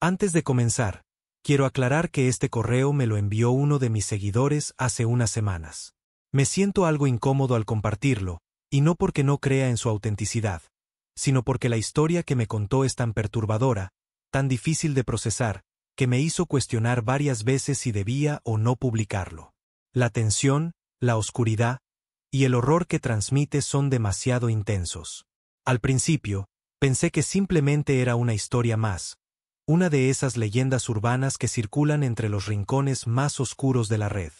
Antes de comenzar, quiero aclarar que este correo me lo envió uno de mis seguidores hace unas semanas. Me siento algo incómodo al compartirlo, y no porque no crea en su autenticidad, sino porque la historia que me contó es tan perturbadora, tan difícil de procesar, que me hizo cuestionar varias veces si debía o no publicarlo. La tensión, la oscuridad y el horror que transmite son demasiado intensos. Al principio, pensé que simplemente era una historia más, una de esas leyendas urbanas que circulan entre los rincones más oscuros de la red.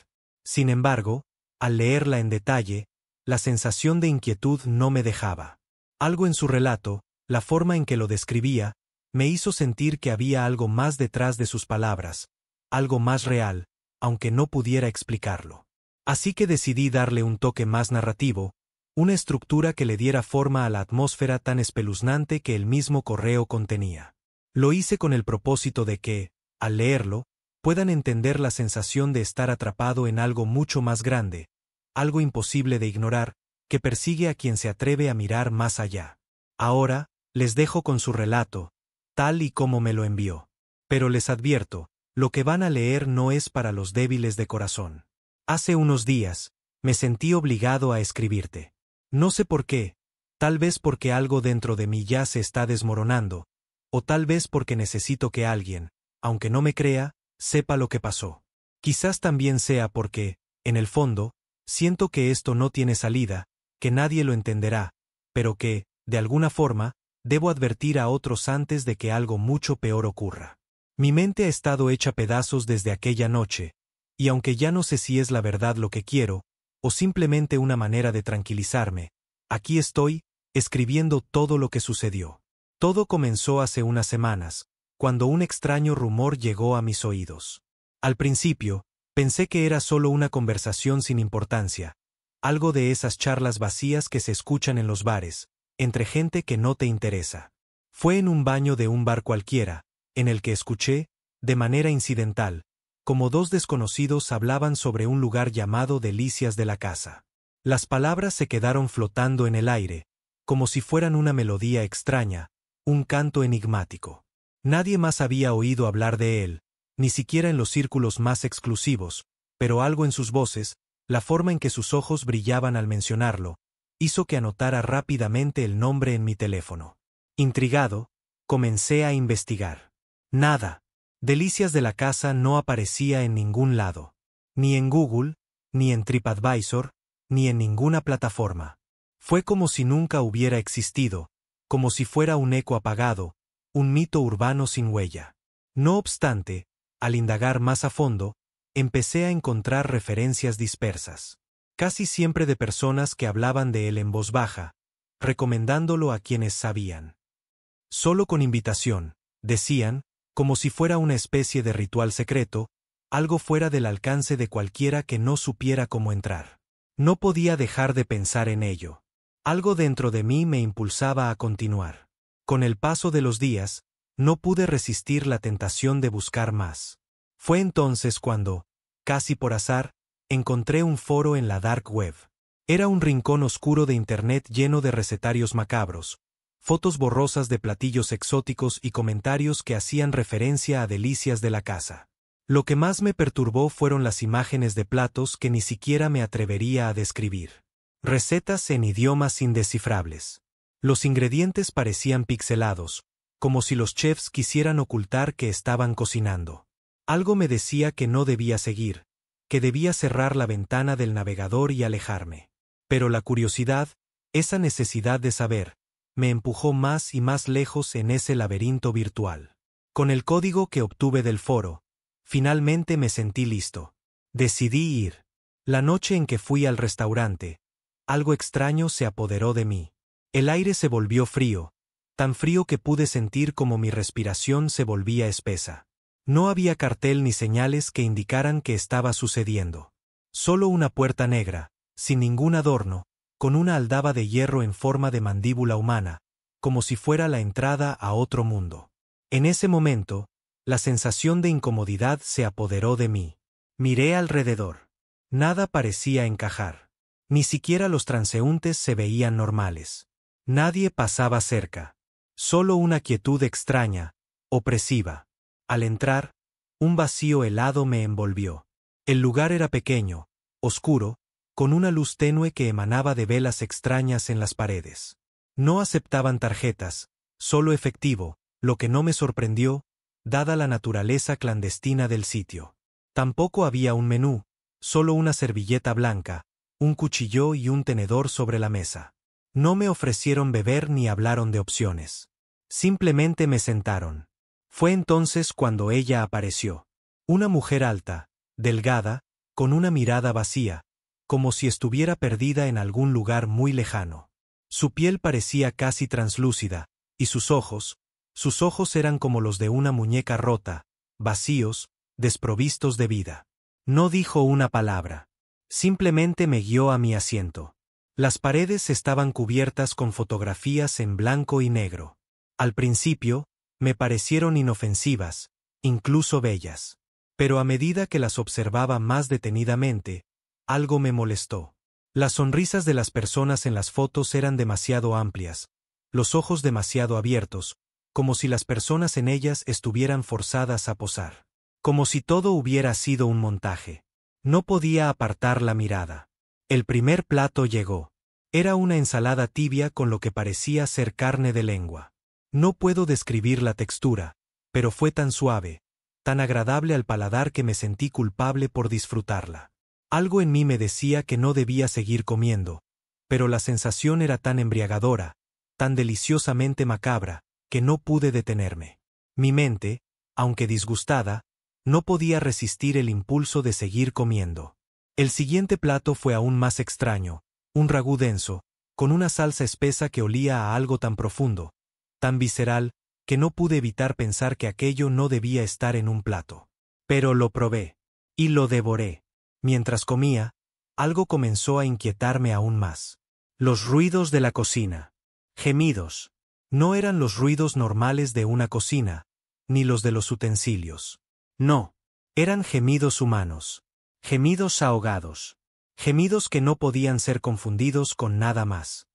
Sin embargo, al leerla en detalle, la sensación de inquietud no me dejaba. Algo en su relato, la forma en que lo describía, me hizo sentir que había algo más detrás de sus palabras, algo más real, aunque no pudiera explicarlo. Así que decidí darle un toque más narrativo, una estructura que le diera forma a la atmósfera tan espeluznante que el mismo correo contenía. Lo hice con el propósito de que, al leerlo, puedan entender la sensación de estar atrapado en algo mucho más grande, algo imposible de ignorar, que persigue a quien se atreve a mirar más allá. Ahora, les dejo con su relato, tal y como me lo envió. Pero les advierto, lo que van a leer no es para los débiles de corazón. Hace unos días, me sentí obligado a escribirte. No sé por qué, tal vez porque algo dentro de mí ya se está desmoronando, o tal vez porque necesito que alguien, aunque no me crea, sepa lo que pasó. Quizás también sea porque, en el fondo, siento que esto no tiene salida, que nadie lo entenderá, pero que, de alguna forma, debo advertir a otros antes de que algo mucho peor ocurra. Mi mente ha estado hecha pedazos desde aquella noche, y aunque ya no sé si es la verdad lo que quiero, o simplemente una manera de tranquilizarme, aquí estoy, escribiendo todo lo que sucedió. Todo comenzó hace unas semanas, cuando un extraño rumor llegó a mis oídos. Al principio, pensé que era solo una conversación sin importancia, algo de esas charlas vacías que se escuchan en los bares, entre gente que no te interesa. Fue en un baño de un bar cualquiera, en el que escuché, de manera incidental, como dos desconocidos hablaban sobre un lugar llamado Delicias de la Casa. Las palabras se quedaron flotando en el aire, como si fueran una melodía extraña, un canto enigmático. Nadie más había oído hablar de él, ni siquiera en los círculos más exclusivos, pero algo en sus voces, la forma en que sus ojos brillaban al mencionarlo, hizo que anotara rápidamente el nombre en mi teléfono. Intrigado, comencé a investigar. Nada. Delicias de la Casa no aparecía en ningún lado. Ni en Google, ni en TripAdvisor, ni en ninguna plataforma. Fue como si nunca hubiera existido, como si fuera un eco apagado, un mito urbano sin huella. No obstante, al indagar más a fondo, empecé a encontrar referencias dispersas. Casi siempre de personas que hablaban de él en voz baja, recomendándolo a quienes sabían. Solo con invitación, decían, como si fuera una especie de ritual secreto, algo fuera del alcance de cualquiera que no supiera cómo entrar. No podía dejar de pensar en ello. Algo dentro de mí me impulsaba a continuar. Con el paso de los días, no pude resistir la tentación de buscar más. Fue entonces cuando, casi por azar, encontré un foro en la dark web. Era un rincón oscuro de internet lleno de recetarios macabros, fotos borrosas de platillos exóticos y comentarios que hacían referencia a Delicias de la Casa. Lo que más me perturbó fueron las imágenes de platos que ni siquiera me atrevería a describir. Recetas en idiomas indescifrables. Los ingredientes parecían pixelados, como si los chefs quisieran ocultar que estaban cocinando. Algo me decía que no debía seguir, que debía cerrar la ventana del navegador y alejarme. Pero la curiosidad, esa necesidad de saber, me empujó más y más lejos en ese laberinto virtual. Con el código que obtuve del foro, finalmente me sentí listo. Decidí ir. La noche en que fui al restaurante, algo extraño se apoderó de mí. El aire se volvió frío, tan frío que pude sentir como mi respiración se volvía espesa. No había cartel ni señales que indicaran que estaba sucediendo. Solo una puerta negra, sin ningún adorno, con una aldaba de hierro en forma de mandíbula humana, como si fuera la entrada a otro mundo. En ese momento, la sensación de incomodidad se apoderó de mí. Miré alrededor. Nada parecía encajar. Ni siquiera los transeúntes se veían normales. Nadie pasaba cerca. Solo una quietud extraña, opresiva. Al entrar, un vacío helado me envolvió. El lugar era pequeño, oscuro, con una luz tenue que emanaba de velas extrañas en las paredes. No aceptaban tarjetas, solo efectivo, lo que no me sorprendió, dada la naturaleza clandestina del sitio. Tampoco había un menú, solo una servilleta blanca, un cuchillo y un tenedor sobre la mesa. No me ofrecieron beber ni hablaron de opciones. Simplemente me sentaron. Fue entonces cuando ella apareció. Una mujer alta, delgada, con una mirada vacía, como si estuviera perdida en algún lugar muy lejano. Su piel parecía casi translúcida, y sus ojos eran como los de una muñeca rota, vacíos, desprovistos de vida. No dijo una palabra. Simplemente me guió a mi asiento. Las paredes estaban cubiertas con fotografías en blanco y negro. Al principio, me parecieron inofensivas, incluso bellas. Pero a medida que las observaba más detenidamente, algo me molestó. Las sonrisas de las personas en las fotos eran demasiado amplias, los ojos demasiado abiertos, como si las personas en ellas estuvieran forzadas a posar. Como si todo hubiera sido un montaje. No podía apartar la mirada. El primer plato llegó. Era una ensalada tibia con lo que parecía ser carne de lengua. No puedo describir la textura, pero fue tan suave, tan agradable al paladar que me sentí culpable por disfrutarla. Algo en mí me decía que no debía seguir comiendo, pero la sensación era tan embriagadora, tan deliciosamente macabra, que no pude detenerme. Mi mente, aunque disgustada, no podía resistir el impulso de seguir comiendo. El siguiente plato fue aún más extraño, un ragú denso, con una salsa espesa que olía a algo tan profundo, tan visceral, que no pude evitar pensar que aquello no debía estar en un plato. Pero lo probé. Y lo devoré. Mientras comía, algo comenzó a inquietarme aún más. Los ruidos de la cocina. Gemidos. No eran los ruidos normales de una cocina, ni los de los utensilios. No. Eran gemidos humanos. Gemidos ahogados. Gemidos que no podían ser confundidos con nada más.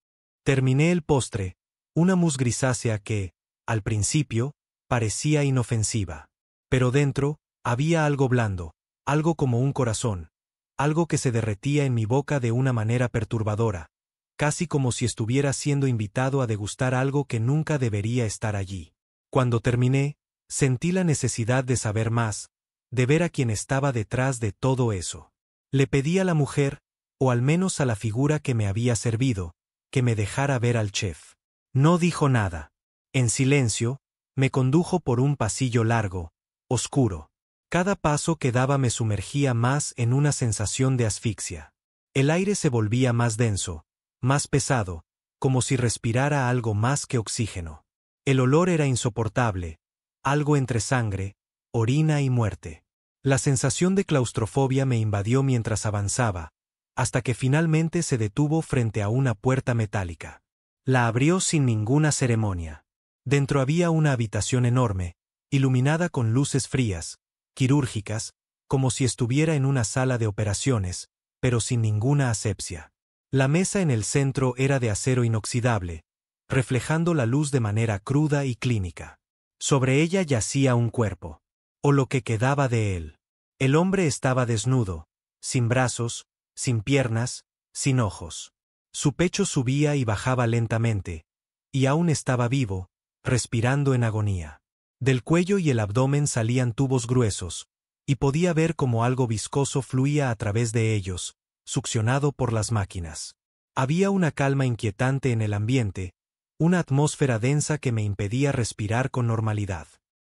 Terminé el postre, una mousse grisácea que, al principio, parecía inofensiva. Pero dentro, había algo blando, algo como un corazón, algo que se derretía en mi boca de una manera perturbadora, casi como si estuviera siendo invitado a degustar algo que nunca debería estar allí. Cuando terminé, sentí la necesidad de saber más, de ver a quién estaba detrás de todo eso. Le pedí a la mujer, o al menos a la figura que me había servido, que me dejara ver al chef. No dijo nada. En silencio, me condujo por un pasillo largo, oscuro. Cada paso que daba me sumergía más en una sensación de asfixia. El aire se volvía más denso, más pesado, como si respirara algo más que oxígeno. El olor era insoportable, algo entre sangre, orina y muerte. La sensación de claustrofobia me invadió mientras avanzaba, hasta que finalmente se detuvo frente a una puerta metálica. La abrió sin ninguna ceremonia. Dentro había una habitación enorme, iluminada con luces frías, quirúrgicas, como si estuviera en una sala de operaciones, pero sin ninguna asepsia. La mesa en el centro era de acero inoxidable, reflejando la luz de manera cruda y clínica. Sobre ella yacía un cuerpo, o lo que quedaba de él. El hombre estaba desnudo, sin brazos, sin piernas, sin ojos. Su pecho subía y bajaba lentamente, y aún estaba vivo, respirando en agonía. Del cuello y el abdomen salían tubos gruesos, y podía ver cómo algo viscoso fluía a través de ellos, succionado por las máquinas. Había una calma inquietante en el ambiente, una atmósfera densa que me impedía respirar con normalidad.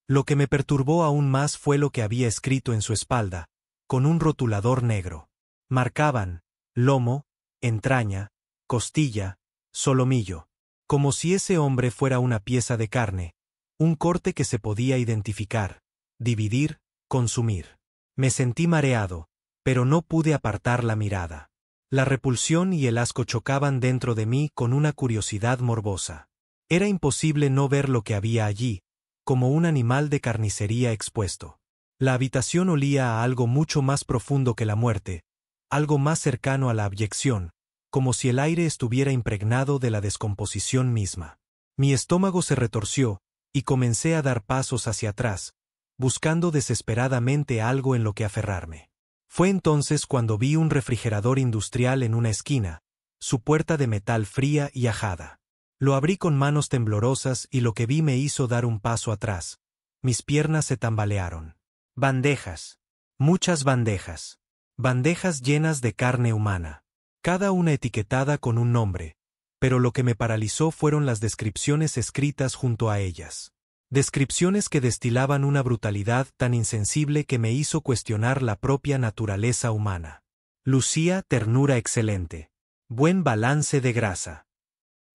Lo que me perturbó aún más fue lo que había escrito en su espalda, con un rotulador negro. Marcaban lomo, entraña, costilla, solomillo. Como si ese hombre fuera una pieza de carne, un corte que se podía identificar, dividir, consumir. Me sentí mareado, pero no pude apartar la mirada. La repulsión y el asco chocaban dentro de mí con una curiosidad morbosa. Era imposible no ver lo que había allí, como un animal de carnicería expuesto. La habitación olía a algo mucho más profundo que la muerte, algo más cercano a la abyección, como si el aire estuviera impregnado de la descomposición misma. Mi estómago se retorció, y comencé a dar pasos hacia atrás, buscando desesperadamente algo en lo que aferrarme. Fue entonces cuando vi un refrigerador industrial en una esquina, su puerta de metal fría y ajada. Lo abrí con manos temblorosas y lo que vi me hizo dar un paso atrás. Mis piernas se tambalearon. Bandejas. Muchas bandejas. Bandejas llenas de carne humana. Cada una etiquetada con un nombre. Pero lo que me paralizó fueron las descripciones escritas junto a ellas. Descripciones que destilaban una brutalidad tan insensible que me hizo cuestionar la propia naturaleza humana. Lucía, ternura excelente. Buen balance de grasa.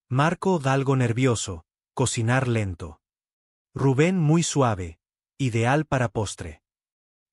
Marco, algo nervioso, cocinar lento. Rubén, muy suave, ideal para postre.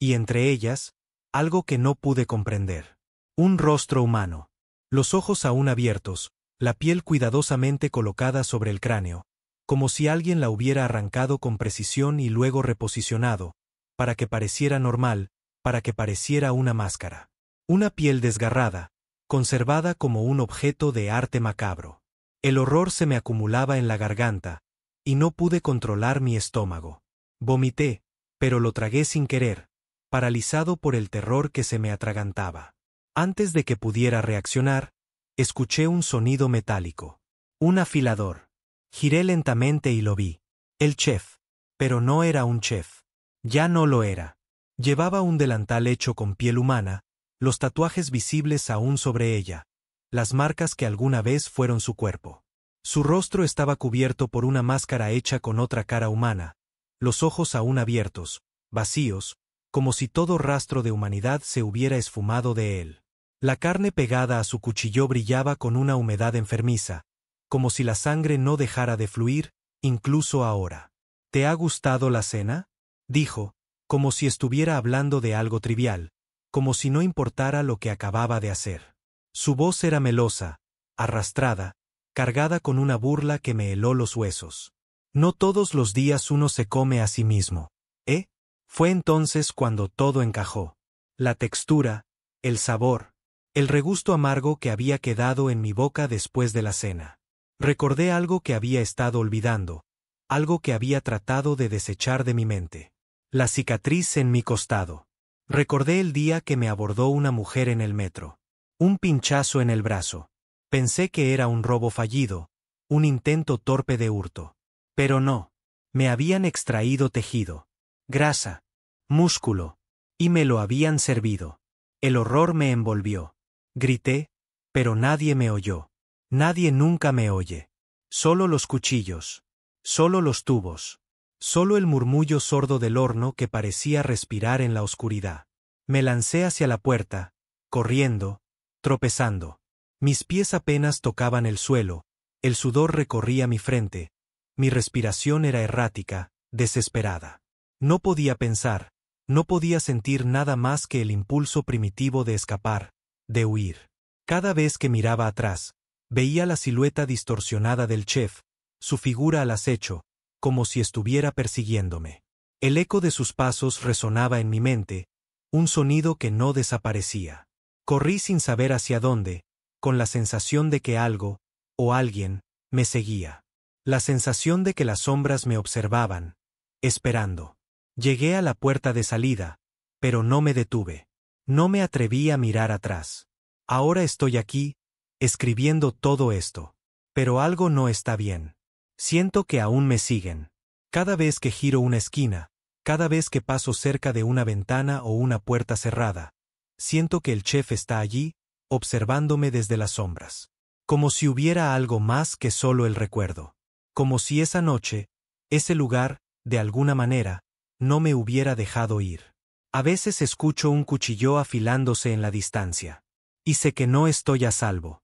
Y entre ellas, algo que no pude comprender. Un rostro humano. Los ojos aún abiertos, la piel cuidadosamente colocada sobre el cráneo, como si alguien la hubiera arrancado con precisión y luego reposicionado, para que pareciera normal, para que pareciera una máscara. Una piel desgarrada, conservada como un objeto de arte macabro. El horror se me acumulaba en la garganta, y no pude controlar mi estómago. Vomité, pero lo tragué sin querer, paralizado por el terror que se me atragantaba. Antes de que pudiera reaccionar, escuché un sonido metálico. Un afilador. Giré lentamente y lo vi. El chef. Pero no era un chef. Ya no lo era. Llevaba un delantal hecho con piel humana, los tatuajes visibles aún sobre ella, las marcas que alguna vez fueron su cuerpo. Su rostro estaba cubierto por una máscara hecha con otra cara humana, los ojos aún abiertos, vacíos, como si todo rastro de humanidad se hubiera esfumado de él. La carne pegada a su cuchillo brillaba con una humedad enfermiza, como si la sangre no dejara de fluir, incluso ahora. ¿Te ha gustado la cena?, dijo, como si estuviera hablando de algo trivial, como si no importara lo que acababa de hacer. Su voz era melosa, arrastrada, cargada con una burla que me heló los huesos. No todos los días uno se come a sí mismo, ¿eh? Fue entonces cuando todo encajó. La textura, el sabor, el regusto amargo que había quedado en mi boca después de la cena. Recordé algo que había estado olvidando, algo que había tratado de desechar de mi mente. La cicatriz en mi costado. Recordé el día que me abordó una mujer en el metro. Un pinchazo en el brazo. Pensé que era un robo fallido, un intento torpe de hurto. Pero no. Me habían extraído tejido, grasa, músculo, y me lo habían servido. El horror me envolvió. Grité, pero nadie me oyó. Nadie nunca me oye. Solo los cuchillos. Solo los tubos. Solo el murmullo sordo del horno que parecía respirar en la oscuridad. Me lancé hacia la puerta, corriendo, tropezando. Mis pies apenas tocaban el suelo, el sudor recorría mi frente, mi respiración era errática, desesperada. No podía pensar, no podía sentir nada más que el impulso primitivo de escapar, de huir. Cada vez que miraba atrás, veía la silueta distorsionada del chef, su figura al acecho, como si estuviera persiguiéndome. El eco de sus pasos resonaba en mi mente, un sonido que no desaparecía. Corrí sin saber hacia dónde, con la sensación de que algo, o alguien, me seguía. La sensación de que las sombras me observaban, esperando. Llegué a la puerta de salida, pero no me detuve. No me atreví a mirar atrás. Ahora estoy aquí, escribiendo todo esto. Pero algo no está bien. Siento que aún me siguen. Cada vez que giro una esquina, cada vez que paso cerca de una ventana o una puerta cerrada, siento que el chef está allí, observándome desde las sombras. Como si hubiera algo más que solo el recuerdo. Como si esa noche, ese lugar, de alguna manera, no me hubiera dejado ir. A veces escucho un cuchillo afilándose en la distancia. Y sé que no estoy a salvo.